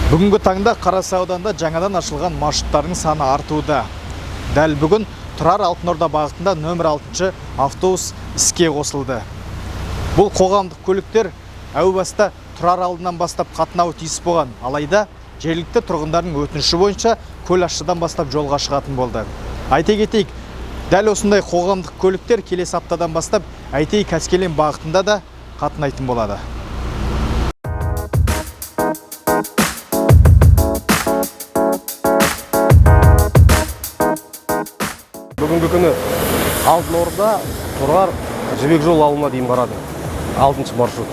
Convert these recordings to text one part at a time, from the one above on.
Бүгінгі таңда Қарасай ауданында жаңадан ашылған маршруттардың саны артуда. Дәл бүгін Тұрар Алтын Орда бағытында нөмір 6 автобус іске қосылды. Бұл қоғамдық көліктер әу баста Тұрар алдынан бастап қатынауы тиіс болған, алайда жергілікті тұрғындардың өтініші бойынша Көлашыдан бастап жолға шығатын болды. Айта кетейік, дәл осындай қоғамдық көліктер келесі аптадан бастап Әйтей-Қаскелең бағытында да қатынайтын болады. Бүгінгі күні Алтын Орда Тұрар жібек жол ауылына дейін барады. 6-шы маршрут.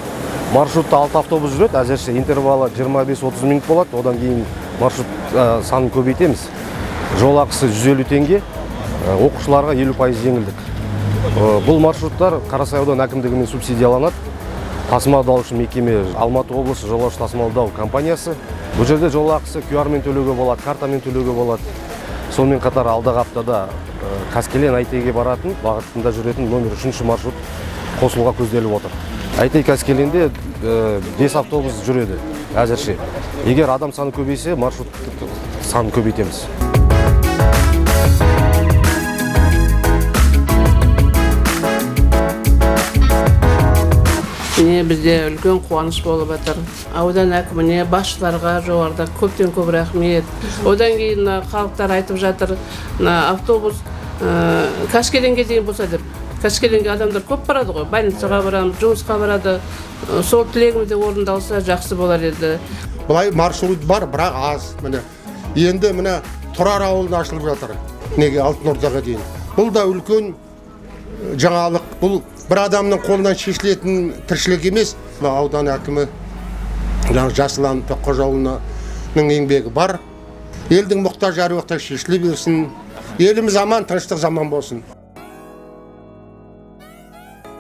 Маршрутта 6 автобус жүреді, әзірше интервалы 25-30 минут болады. Одан кейін маршрут санын көбейтеміз. Жол ақысы 150 теңге, оқушыларға 50% жеңілдік. Бұл маршруттар Қарасай аудан әкімдігімен субсидияланады. Тасымалдаушы мекеме Алматы облысы жолаушы тасымалдау компаниясы. Бұл жерде жол ақысы QR-мен төлеуге болады, картамен төлеуге болады. Сонымен қатар алдағы аптада Қаскелең Әйтейге баратын бағытында жүретін нөмір 3 маршрут қосылуға көзделіп отыр. Әйтей-Қаскелеңде 5 автобус жүреді әзірше. Егер адам саны көбейсе, маршрут санын көбейтеміз. Бізде үлкен қуаныш болып жатыр. Аудан әкіміне, басшыларға жоғарыда көптен көп рахмет. Одан кейін халықтар айтып жатыр, автобус Қаскелеңге дейін болса деп. Қаскелеңге адамдар көп барады ғой, больницаға барамыз, жұмысқа барады. Сол тілегіміз де орындалса жақсы болар еді. Бұлай маршрут бар, бірақ аз. Енді міне Тұрар ауылында ашылып жатыр. Неге Алтын Ордаға дейін. Бұл да үлкен жаңалық. Бұл бір адамның қолынан шешілетін тіршілік емес. Аудан әкімі Жасылан Тоққожаұлының еңбегі бар. Елдің мұқтаж әр уақытта шешіле берсін. Еліміз аман, тыныштық заман болсын.